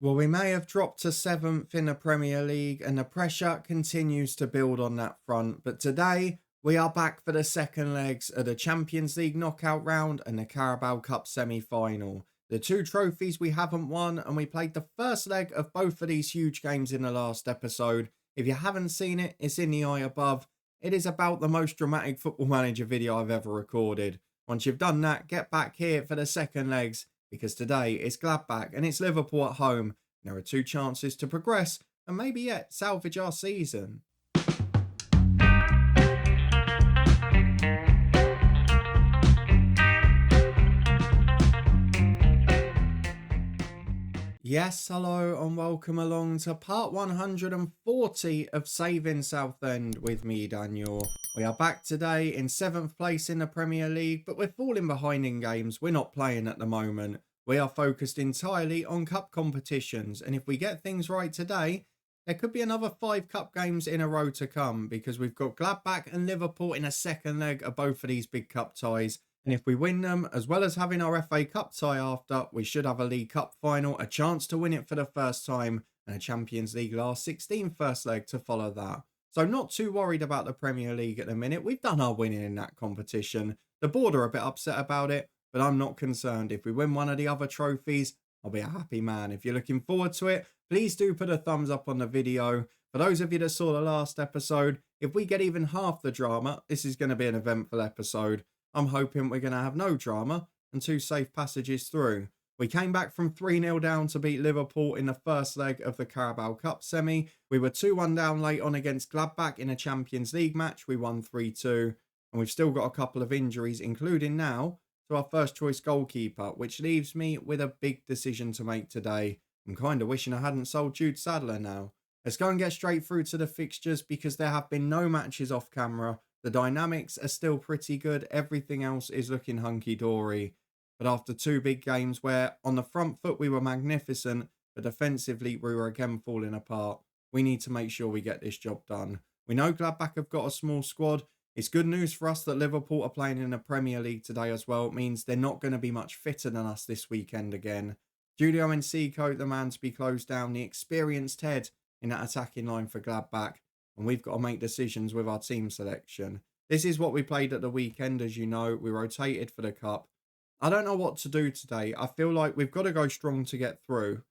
Well, we may have dropped to seventh in the Premier League, and the pressure continues to build on that front. But today, we are back for the second legs of the Champions League knockout round and the Carabao Cup Semi Final. The two trophies we haven't won, and we played the first leg of both of these huge games in the last episode. If you haven't seen it, it's in the eye above. It is about the most dramatic Football Manager video I've ever recorded. Once you've done that, get back here for the second legs, because today it's Gladbach and it's Liverpool at home. There are two chances to progress and maybe yet salvage our season. Yes, hello and welcome along to part 140 of Saving Southend with me, Daniel. We are back today in 7th place in the Premier League, but we're falling behind in games. We're not playing at the moment. We are focused entirely on cup competitions, and if we get things right today, there could be another 5 cup games in a row to come, because we've got Gladbach and Liverpool in a second leg of both of these big cup ties. And if we win them, as well as having our FA Cup tie after, we should have a League Cup final, a chance to win it for the first time, and a Champions League last 16 first leg to follow that. So not too worried about the Premier League at the minute. We've done our winning in that competition. The board are a bit upset about it, but I'm not concerned. If we win one of the other trophies, I'll be a happy man. If you're looking forward to it, please do put a thumbs up on the video. For those of you that saw the last episode, if we get even half the drama, this is going to be an eventful episode. I'm hoping we're going to have no drama and 2 safe passages through. We came back from 3-0 down to beat Liverpool in the first leg of the Carabao Cup semi. We were 2-1 down late on against Gladbach in a Champions League match. We won 3-2. And we've still got a couple of injuries, including now to our first choice goalkeeper, which leaves me with a big decision to make today. I'm kind of wishing I hadn't sold Jude Sadler now. Let's go and get straight through to the fixtures, because there have been no matches off camera. The dynamics are still pretty good. Everything else is looking hunky-dory. But after 2 big games where on the front foot we were magnificent, but defensively we were again falling apart, we need to make sure we get this job done. We know Gladbach have got a small squad. It's good news for us that Liverpool are playing in the Premier League today as well. It means they're not going to be much fitter than us this weekend again. Julio Enciso, the man to be closed down, the experienced head in that attacking line for Gladbach. And we've got to make decisions with our team selection. This is what we played at the weekend, as you know. We rotated for the cup. I don't know what to do today. I feel like we've got to go strong to get through.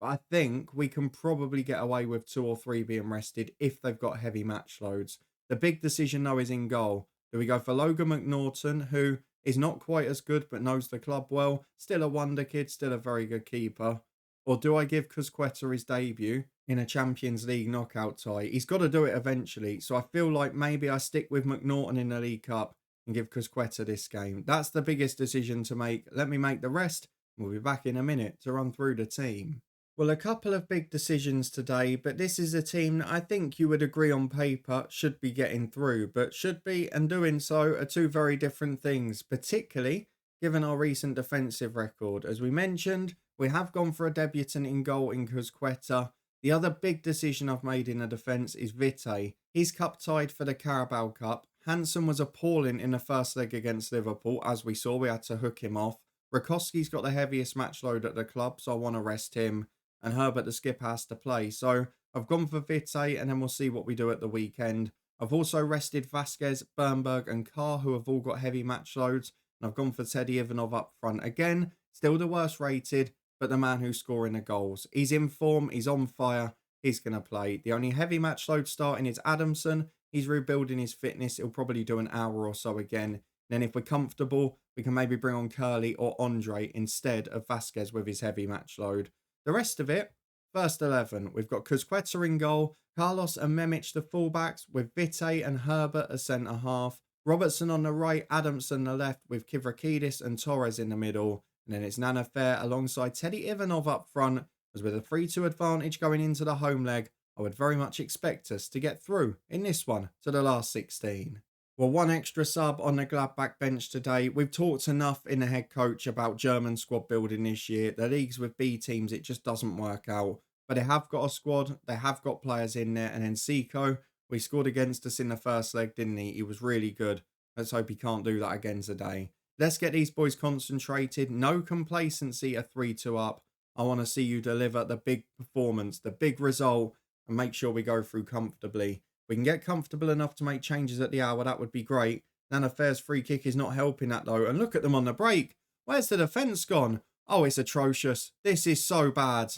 But I think we can probably get away with 2 or 3 being rested if they've got heavy match loads. The big decision, though, is in goal. Do we go for Logan McNaughton, who is not quite as good but knows the club well? Still a wonder kid, still a very good keeper. Or do I give Cusqueta his debut in a Champions League knockout tie? He's got to do it eventually. So I feel like maybe I stick with McNaughton in the League Cup and give Cusqueta this game. That's the biggest decision to make. Let me make the rest. We'll be back in a minute to run through the team. Well, a couple of big decisions today, but this is a team that I think you would agree on paper should be getting through, but should be and doing so are 2 very different things, particularly given our recent defensive record. As we mentioned, we have gone for a debutant in goal in Cusqueta. The other big decision I've made in the defence is Vite. He's cup tied for the Carabao Cup. Hansen was appalling in the first leg against Liverpool. As we saw, we had to hook him off. Rakowski's got the heaviest match load at the club, so I want to rest him. And Herbert, the skipper, has to play. So I've gone for Vite, and then we'll see what we do at the weekend. I've also rested Vasquez, Bernberg and Carr, who have all got heavy match loads. And I've gone for Teddy Ivanov up front. Again, still the worst rated, but the man who's scoring the goals. He's in form, he's on fire, he's going to play. The only heavy match load starting is Adamson. He's rebuilding his fitness. He'll probably do an hour or so again. Then if we're comfortable, we can maybe bring on Curly or Andre instead of Vasquez with his heavy match load. The rest of it, first 11. We've got Cusqueta in goal, Carlos and Memic the fullbacks, with Vite and Herbert as centre-half, Robertson on the right, Adamson the left, with Kivrakidis and Torres in the middle. And then it's Nana Fair alongside Teddy Ivanov up front, as with a 3-2 advantage going into the home leg, I would very much expect us to get through in this one to the last 16. Well, 1 extra sub on the Gladbach bench today. We've talked enough in the head coach about German squad building this year. The leagues with B teams, it just doesn't work out. But they have got a squad. They have got players in there. And then Seco, he scored against us in the first leg, didn't he? He was really good. Let's hope he can't do that again today. Let's get these boys concentrated. No complacency, a 3-2 up. I want to see you deliver the big performance, the big result, and make sure we go through comfortably. We can get comfortable enough to make changes at the hour. That would be great. Nana Fair's free kick is not helping that though. And look at them on the break. Where's the defence gone? Oh, it's atrocious. This is so bad.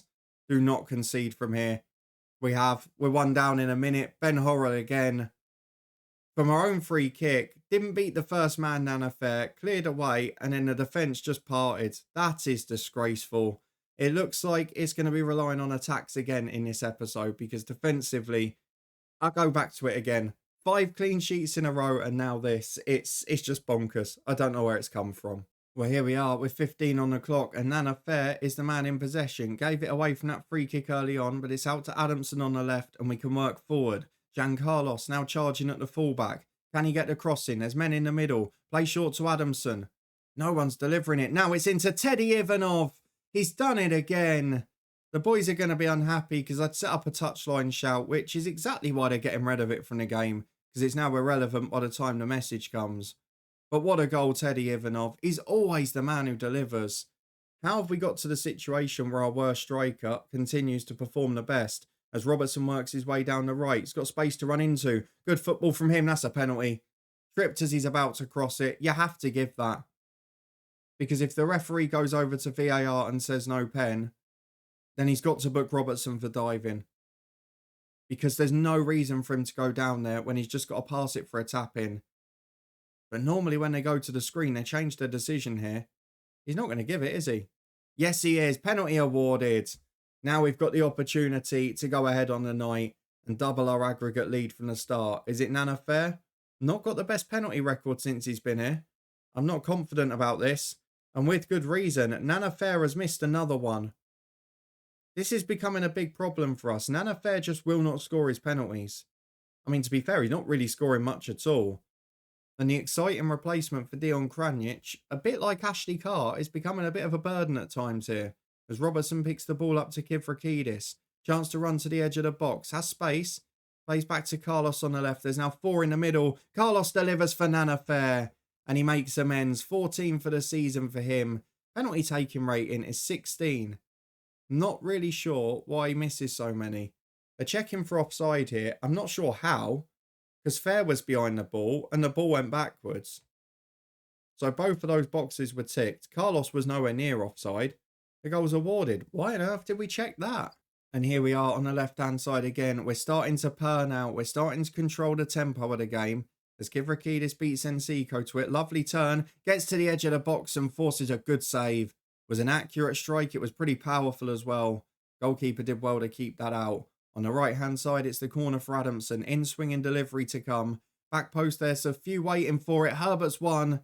Do not concede from here. We're 1 down in a minute. Ben Horrell again. From our own free kick. Didn't beat the first man, Nana Fair. Cleared away. And then the defence just parted. That is disgraceful. It looks like it's going to be relying on attacks again in this episode. Because defensively, I'll go back to it again. 5 clean sheets in a row and now this. It's just bonkers. I don't know where it's come from. Well, here we are with 15 on the clock and Nana Fair is the man in possession. Gave it away from that free kick early on, but it's out to Adamson on the left and we can work forward. Jan Carlos now charging at the fullback. Can he get the crossing? There's men in the middle. Play short to Adamson. No one's delivering it. Now it's into Teddy Ivanov. He's done it again. The boys are going to be unhappy because I'd set up a touchline shout, which is exactly why they're getting rid of it from the game, because it's now irrelevant by the time the message comes. But what a goal, Teddy Ivanov. He's always the man who delivers. How have we got to the situation where our worst striker continues to perform the best? As Robertson works his way down the right. He's got space to run into. Good football from him. That's a penalty. Tripped as he's about to cross it. You have to give that. Because if the referee goes over to VAR and says no pen, then he's got to book Robertson for diving. Because there's no reason for him to go down there when he's just got to pass it for a tap in. But normally when they go to the screen, they change their decision here. He's not going to give it, is he? Yes, he is. Penalty awarded. Now we've got the opportunity to go ahead on the night and double our aggregate lead from the start. Is it Nana Fair? Not got the best penalty record since he's been here. I'm not confident about this. And with good reason. Nana Fair has missed another one. This is becoming a big problem for us. Nana Fair just will not score his penalties. I mean, to be fair, he's not really scoring much at all. And the exciting replacement for Dion Kranic, a bit like Ashley Carr, is becoming a bit of a burden at times here. As Robertson picks the ball up to Kivrakidis. Chance to run to the edge of the box. Has space. Plays back to Carlos on the left. There's now 4 in the middle. Carlos delivers for Nana Fair. And he makes amends. 14 for the season for him. Penalty taking rating is 16. Not really sure why he misses so many. They're checking for offside here. I'm not sure how. Because Fair was behind the ball and the ball went backwards. So both of those boxes were ticked. Carlos was nowhere near offside. The goal was awarded. Why on earth did we check that? And here we are on the left-hand side again. We're starting to purr now. We're starting to control the tempo of the game. As Kivrakidis beats Ensiko to it. Lovely turn. Gets to the edge of the box and forces a good save. It was an accurate strike. It was pretty powerful as well. Goalkeeper did well to keep that out. On the right-hand side, it's the corner for Adamson. In-swinging delivery to come. Back post there's a few waiting for it. Herbert's one.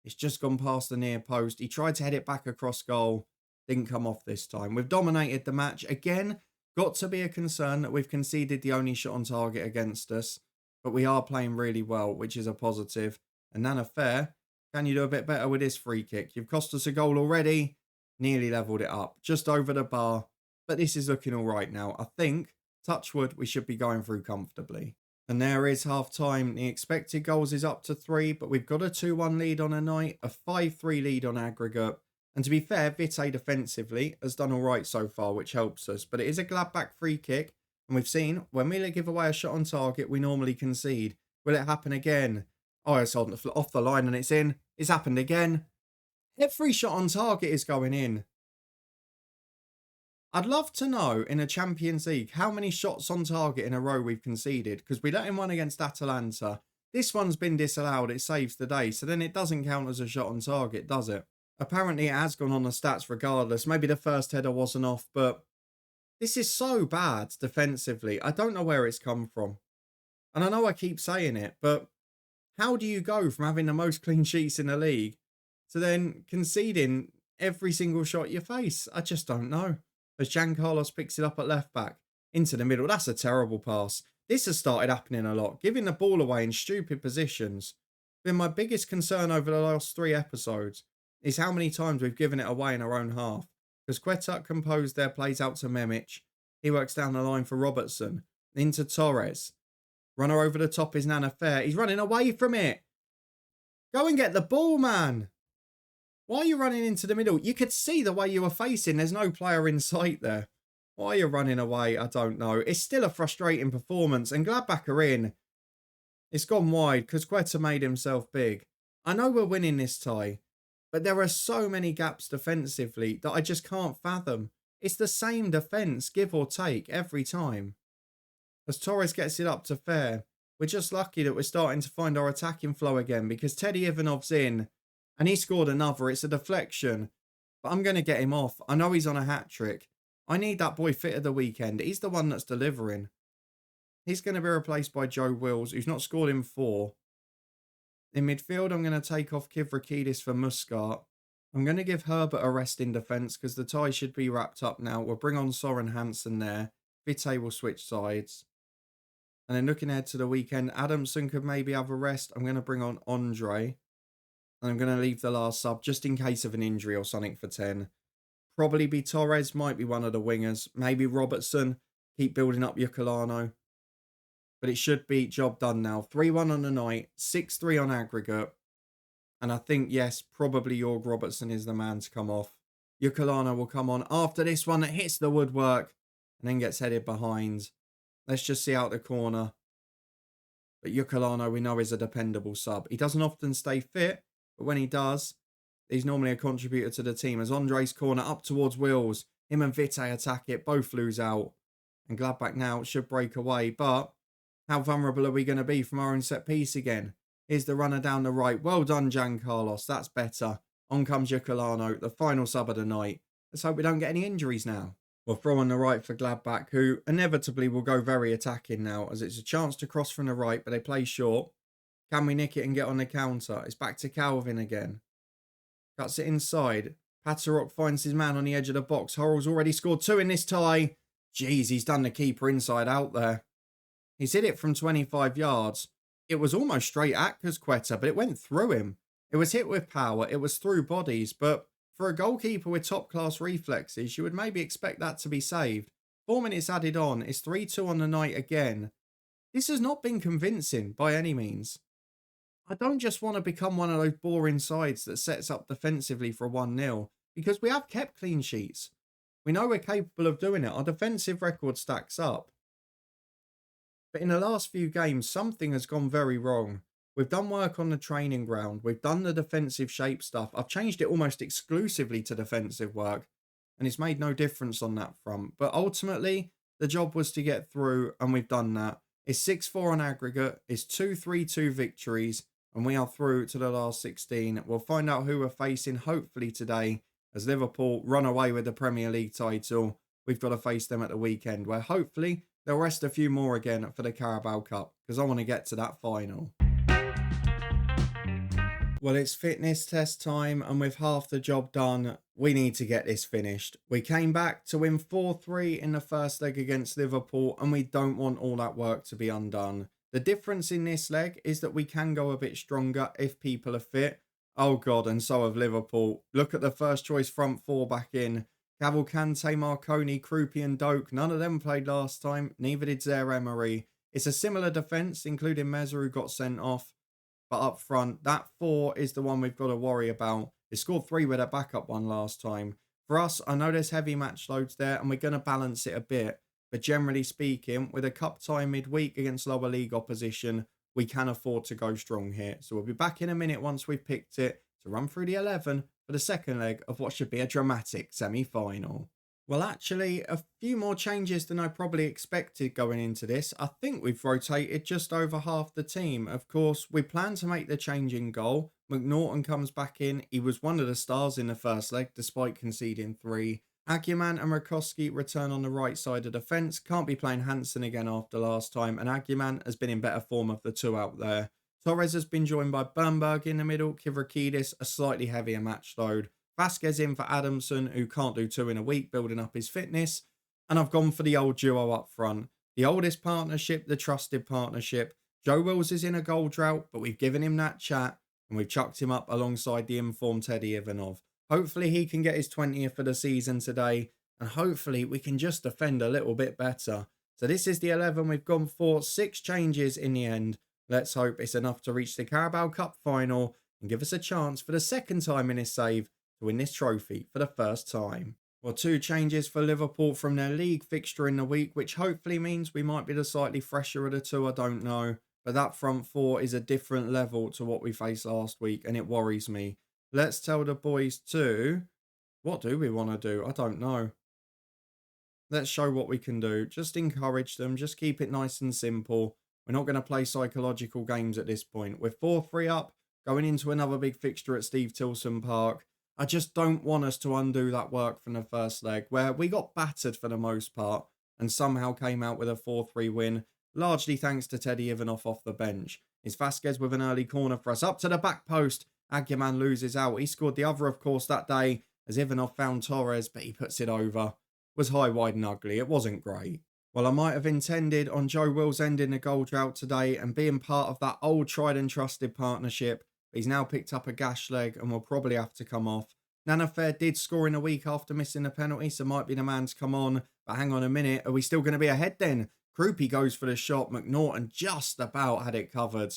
It's just gone past the near post. He tried to head it back across goal. Didn't come off this time. We've dominated the match. Again, got to be a concern that we've conceded the only shot on target against us. But we are playing really well, which is a positive. And Nana Fair, can you do a bit better with this free kick? You've cost us a goal already. Nearly levelled it up. Just over the bar. But this is looking all right now. I think, touch wood, we should be going through comfortably. And there is half-time. The expected goals is up to 3, but we've got a 2-1 lead on a night, a 5-3 lead on aggregate. And to be fair, Vite defensively has done all right so far, which helps us. But it is a Gladbach free kick. And we've seen, when we give away a shot on target, we normally concede. Will it happen again? Oh, it's off the line and it's in. It's happened again. Every shot on target is going in. I'd love to know in a Champions League how many shots on target in a row we've conceded. Because we let in one against Atalanta. This one's been disallowed. It saves the day. So then it doesn't count as a shot on target, does it? Apparently it has gone on the stats regardless. Maybe the first header wasn't off, but this is so bad defensively. I don't know where it's come from. And I know I keep saying it, but how do you go from having the most clean sheets in the league to then conceding every single shot you face? I just don't know. As Jan Carlos picks it up at left back, into the middle. That's a terrible pass. This has started happening a lot. Giving the ball away in stupid positions. Been my biggest concern over the last 3 episodes is how many times we've given it away in our own half. Because Quetuck composed their plays out to Memic. He works down the line for Robertson. Into Torres. Runner over the top is Nana Fair. He's running away from it. Go and get the ball, man. Why are you running into the middle? You could see the way you were facing. There's no player in sight there. Why are you running away? I don't know. It's still a frustrating performance. And Gladbach are in. It's gone wide because Quetta made himself big. I know we're winning this tie, but there are so many gaps defensively that I just can't fathom. It's the same defence, give or take, every time. As Torres gets it up to fair, we're just lucky that we're starting to find our attacking flow again because Teddy Ivanov's in and he scored another. It's a deflection, but I'm going to get him off. I know he's on a hat-trick. I need that boy fit of the weekend. He's the one that's delivering. He's going to be replaced by Joe Wills, who's not scored in 4. In midfield, I'm going to take off Kivrakidis for Muscat. I'm going to give Herbert a rest in defence because the tie should be wrapped up now. We'll bring on Soren Hansen there. Vite will switch sides. And then looking ahead to the weekend, Adamson could maybe have a rest. I'm going to bring on Andre. And I'm going to leave the last sub just in case of an injury or something for 10. Probably be Torres, might be one of the wingers. Maybe Robertson. Keep building up Yocolano. But it should be job done now. 3-1 on the night. 6-3 on aggregate. And I think, yes, probably Jorg Robertson is the man to come off. Yocolano will come on after this one that hits the woodwork. And then gets headed behind. Let's just see out the corner. But Yocolano, we know, is a dependable sub. He doesn't often stay fit. But when he does, he's normally a contributor to the team. As Andre's corner up towards Wills. Him and Vite attack it. Both lose out. And Gladbach now should break away. But how vulnerable are we going to be from our own set piece again? Here's the runner down the right. Well done, Giancarlos. That's better. On comes Yocolano, the final sub of the night. Let's hope we don't get any injuries now. We'll throw on the right for Gladbach, who inevitably will go very attacking now, as it's a chance to cross from the right, but they play short. Can we nick it and get on the counter? It's back to Calvin again. Cuts it inside. Paterok finds his man on the edge of the box. Horrell's already scored 2 in this tie. Jeez, he's done the keeper inside out there. He's hit it from 25 yards. It was almost straight at Quetta, but it went through him. It was hit with power. It was through bodies, but for a goalkeeper with top-class reflexes, you would maybe expect that to be saved. 4 minutes added on. It's 3-2 on the night again. This has not been convincing by any means. I don't just want to become one of those boring sides that sets up defensively for a 1-0, because we have kept clean sheets. We know we're capable of doing it. Our defensive record stacks up. But in the last few games, something has gone very wrong. We've done work on the training ground. We've done the defensive shape stuff. I've changed it almost exclusively to defensive work, and it's made no difference on that front. But ultimately, the job was to get through, and we've done that. It's 6-4 on aggregate. It's 2-3-2 victories, and we are through to the last 16. We'll find out who we're facing, hopefully today, as Liverpool run away with the Premier League title. We've got to face them at the weekend, where hopefully they'll rest a few more again for the Carabao Cup, because I want to get to that final. Well, it's fitness test time, and with half the job done, we need to get this finished. We came back to win 4-3 in the first leg against Liverpool, and we don't want all that work to be undone. The difference in this leg is that we can go a bit stronger if people are fit. Oh God, and so have Liverpool. Look at the first choice front 4 back in. Cavalcante, Marconi, Krupi and Doak. None of them played last time. Neither did Zaire Emery. It's a similar defence, including Meza, who got sent off. But up front, that 4 is the one we've got to worry about. They scored 3 with a backup one last time. For us, I know there's heavy match loads there, and we're going to balance it a bit. But generally speaking, with a cup tie midweek against lower league opposition, we can afford to go strong here. So we'll be back in a minute once we've picked it to run through the 11 for the second leg of what should be a dramatic semi-final. Well, actually, a few more changes than I probably expected going into this. I think we've rotated just over half the team. Of course, we plan to make the change in goal. McNaughton comes back in. He was one of the stars in the first leg, despite conceding 3. Aguiman and Rakowski return on the right side of the fence. Can't be playing Hansen again after last time, and Aguiman has been in better form of the 2 out there. Torres has been joined by Bernberg in the middle. Kivrakidis, a slightly heavier match load. Vasquez in for Adamson, who can't do 2 in a week, building up his fitness. And I've gone for the old duo up front. The oldest partnership, the trusted partnership. Joe Wills is in a goal drought, but we've given him that chat, and we've chucked him up alongside the informed Teddy Ivanov. Hopefully he can get his 20th for the season today, and hopefully we can just defend a little bit better. So this is the 11 we've gone for. 6 changes in the end. Let's hope it's enough to reach the Carabao Cup final and give us a chance for the second time in his save to win this trophy for the first time. Well, 2 changes for Liverpool from their league fixture in the week, which hopefully means we might be the slightly fresher of the two, I don't know. But that front four is a different level to what we faced last week, and it worries me. Let's tell the boys to... What do we want to do? I don't know. Let's show what we can do. Just encourage them. Just keep it nice and simple. We're not going to play psychological games at this point. We're 4-3 up, going into another big fixture at Steve Tilson Park. I just don't want us to undo that work from the first leg, where we got battered for the most part and somehow came out with a 4-3 win, largely thanks to Teddy Ivanoff off the bench. It's Vasquez with an early corner for us, up to the back post. Aguiman loses out. He scored the other, of course, that day as Ivanoff found Torres, but he puts it over. Was high, wide and ugly. It wasn't great. Well, I might have intended on Joe Wills ending the goal drought today and being part of that old tried and trusted partnership. But he's now picked up a gash leg and will probably have to come off. Nana Fair did score in a week after missing the penalty, so might be the man to come on. But hang on a minute, are we still going to be ahead then? Krupi goes for the shot. McNaughton just about had it covered.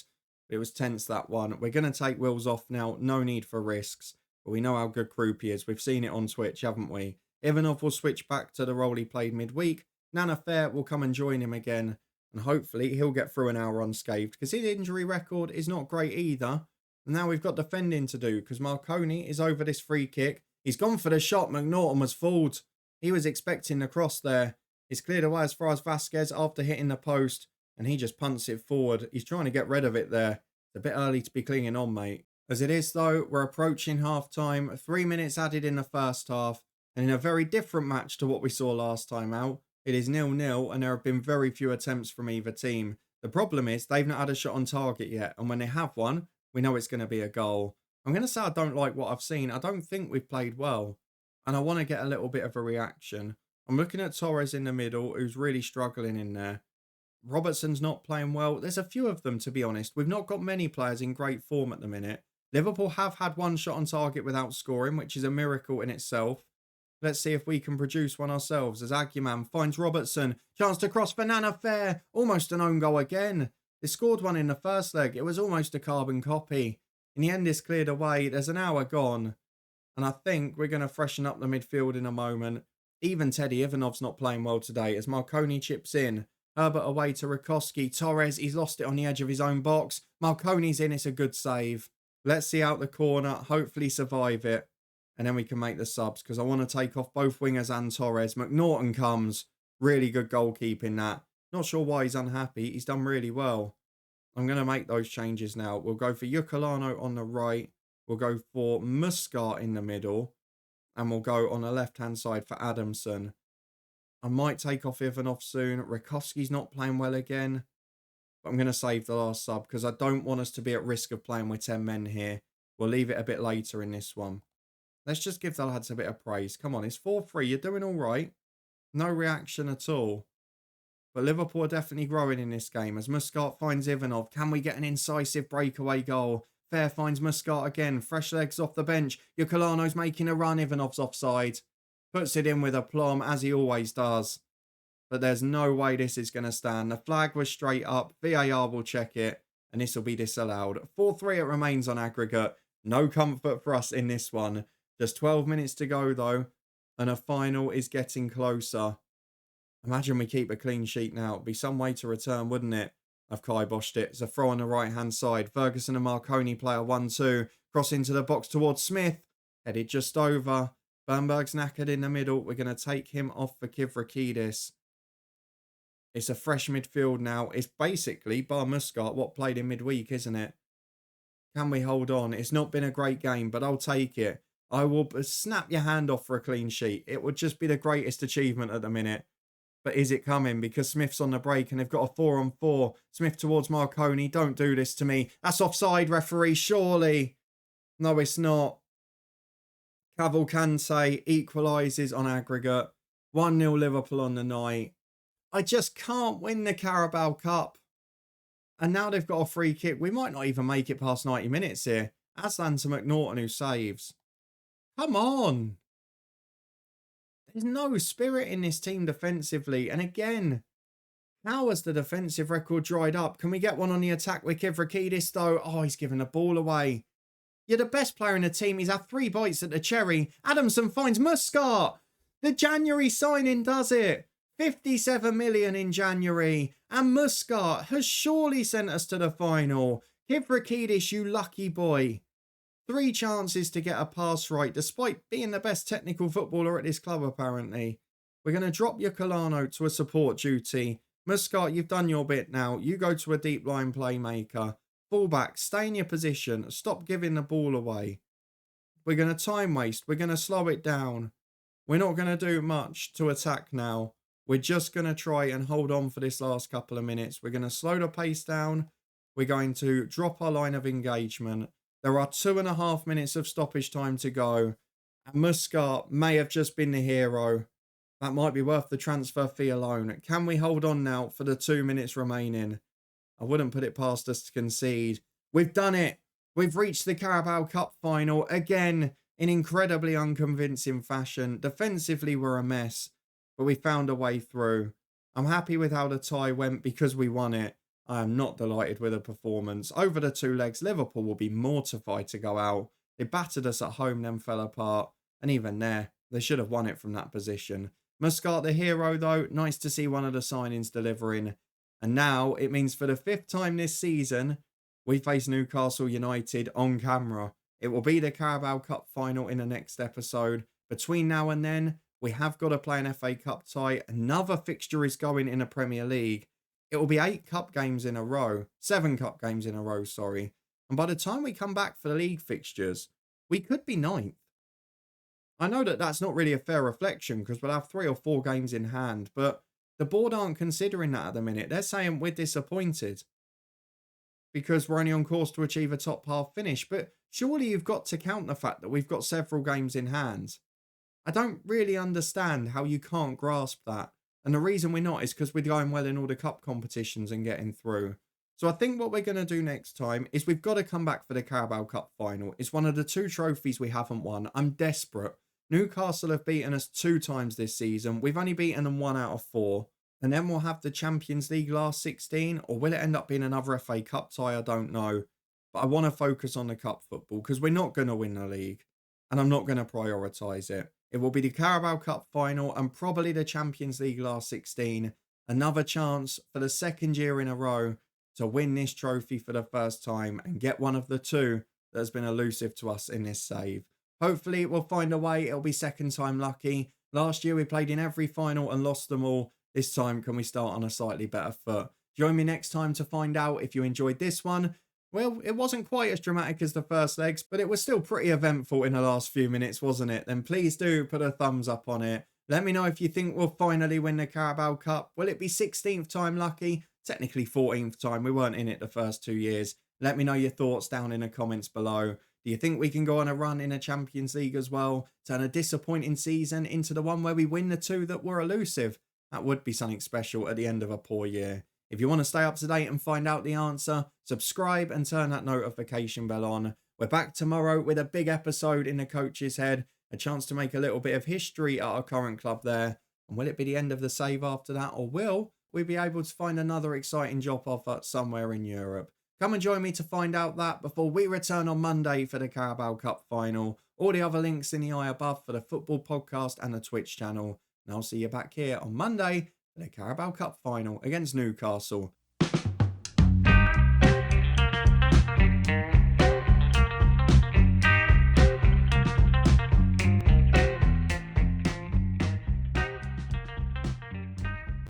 It was tense, that one. We're going to take Wills off now. No need for risks. But we know how good Krupi is. We've seen it on Twitch, haven't we? Ivanov will switch back to the role he played midweek. Nana Fair will come and join him again. And hopefully he'll get through an hour unscathed, because his injury record is not great either. And now we've got defending to do, because Marconi is over this free kick. He's gone for the shot. McNaughton was fooled. He was expecting the cross there. It's cleared away as far as Vasquez after hitting the post. And he just punts it forward. He's trying to get rid of it there. It's a bit early to be clinging on, mate. As it is, though, we're approaching half-time. 3 minutes added in the first half. And in a very different match to what we saw last time out, it is 0-0 and there have been very few attempts from either team. The problem is they've not had a shot on target yet. And when they have one, we know it's going to be a goal. I'm going to say I don't like what I've seen. I don't think we've played well. And I want to get a little bit of a reaction. I'm looking at Torres in the middle, who's really struggling in there. Robertson's not playing well. There's a few of them, to be honest. We've not got many players in great form at the minute. Liverpool have had one shot on target without scoring, which is a miracle in itself. Let's see if we can produce one ourselves as Aguiman finds Robertson. Chance to cross for Nana Fair. Almost an own goal again. They scored one in the first leg. It was almost a carbon copy. In the end, it's cleared away. There's an hour gone. And I think we're going to freshen up the midfield in a moment. Even Teddy Ivanov's not playing well today as Marconi chips in. Herbert away to Rakowski. Torres, he's lost it on the edge of his own box. Marconi's in. It's a good save. Let's see out the corner. Hopefully survive it. And then we can make the subs because I want to take off both wingers and Torres. McNaughton comes. Really good goalkeeping that. Not sure why he's unhappy. He's done really well. I'm going to make those changes now. We'll go for Ukulano on the right. We'll go for Muscat in the middle. And we'll go on the left-hand side for Adamson. I might take off Ivanov soon. Rakowski's not playing well again. But I'm going to save the last sub because I don't want us to be at risk of playing with 10 men here. We'll leave it a bit later in this one. Let's just give the lads a bit of praise. Come on, it's 4-3. You're doing all right. No reaction at all. But Liverpool are definitely growing in this game as Muscat finds Ivanov. Can we get an incisive breakaway goal? Fair finds Muscat again. Fresh legs off the bench. Ukulano's making a run. Ivanov's offside. Puts it in with aplomb as he always does. But there's no way this is going to stand. The flag was straight up. VAR will check it. And this will be disallowed. 4-3 it remains on aggregate. No comfort for us in this one. Just 12 minutes to go though. And a final is getting closer. Imagine we keep a clean sheet now. It'd be some way to return, wouldn't it? I've kiboshed it. It's a throw on the right-hand side. Ferguson and Marconi play a 1-2. Cross into the box towards Smith. Headed just over. Bernberg's knackered in the middle. We're going to take him off for Kivrakidis. It's a fresh midfield now. It's basically, bar Muscat, what played in midweek, isn't it? Can we hold on? It's not been a great game, but I'll take it. I will snap your hand off for a clean sheet. It would just be the greatest achievement at the minute. But is it coming? Because Smith's on the break and they've got a 4-on-4. Smith towards Marconi. Don't do this to me. That's offside, referee, surely. No, it's not. Cavalcante equalises on aggregate. 1-0 Liverpool on the night. I just can't win the Carabao Cup. And now they've got a free kick. We might not even make it past 90 minutes here. Aslan to McNaughton who saves. Come on. There's no spirit in this team defensively. And again, how has the defensive record dried up? Can we get one on the attack with Kivrakidis though? Oh, he's giving the ball away. You're the best player in the team. He's had 3 bites at the cherry. Adamson finds Muscat. The January signing does it. 57 million in January. And Muscat has surely sent us to the final. Kivrakidis, you lucky boy. 3 chances to get a pass right, despite being the best technical footballer at this club, apparently. We're going to drop your Colano to a support duty. Muscat, you've done your bit now. You go to a deep line playmaker. Fullback, stay in your position. Stop giving the ball away. We're going to time waste. We're going to slow it down. We're not going to do much to attack now. We're just going to try and hold on for this last couple of minutes. We're going to slow the pace down. We're going to drop our line of engagement. There are 2.5 minutes of stoppage time to go. And Muscat may have just been the hero. That might be worth the transfer fee alone. Can we hold on now for the 2 minutes remaining? I wouldn't put it past us to concede. We've done it. We've reached the Carabao Cup final. Again, in incredibly unconvincing fashion. Defensively, we're a mess. But we found a way through. I'm happy with how the tie went because we won it. I am not delighted with the performance. Over the 2 legs, Liverpool will be mortified to go out. They battered us at home, then fell apart. And even there, they should have won it from that position. Muscat the hero though, nice to see one of the signings delivering. And now it means for the 5th time this season, we face Newcastle United on camera. It will be the Carabao Cup final in the next episode. Between now and then, we have got to play an FA Cup tie. Another fixture is going in the Premier League. It will be 8 cup games in a row. 7 cup games in a row, sorry. And by the time we come back for the league fixtures, we could be 9th. I know that that's not really a fair reflection because we'll have 3 or 4 games in hand, but the board aren't considering that at the minute. They're saying we're disappointed because we're only on course to achieve a top half finish. But surely you've got to count the fact that we've got several games in hand. I don't really understand how you can't grasp that. And the reason we're not is because we're going well in all the cup competitions and getting through. So I think what we're going to do next time is we've got to come back for the Carabao Cup final. It's one of the 2 trophies we haven't won. I'm desperate. Newcastle have beaten us 2 times this season. We've only beaten them 1 out of 4. And then we'll have the Champions League last 16. Or will it end up being another FA Cup tie? I don't know. But I want to focus on the cup football because we're not going to win the league. And I'm not going to prioritise it. It will be the Carabao Cup final and probably the Champions League last 16. Another chance for the 2nd year in a row to win this trophy for the first time and get one of the 2 that has been elusive to us in this save. Hopefully we'll find a way. It'll be 2nd time lucky. Last year we played in every final and lost them all. This time can we start on a slightly better foot? Join me next time to find out if you enjoyed this one. Well, it wasn't quite as dramatic as the first legs, but it was still pretty eventful in the last few minutes, wasn't it? Then please do put a thumbs up on it. Let me know if you think we'll finally win the Carabao Cup. Will it be 16th time lucky? Technically 14th time. We weren't in it the first 2 years. Let me know your thoughts down in the comments below. Do you think we can go on a run in a Champions League as well? Turn a disappointing season into the one where we win the 2 that were elusive? That would be something special at the end of a poor year. If you want to stay up to date and find out the answer, subscribe and turn that notification bell on. We're back tomorrow with a big episode in the coach's head. A chance to make a little bit of history at our current club there. And will it be the end of the save after that? Or will we be able to find another exciting job offer somewhere in Europe? Come and join me to find out that before we return on Monday for the Carabao Cup final. All the other links in the eye above for the football podcast and the Twitch channel. And I'll see you back here on Monday for the Carabao Cup final against Newcastle.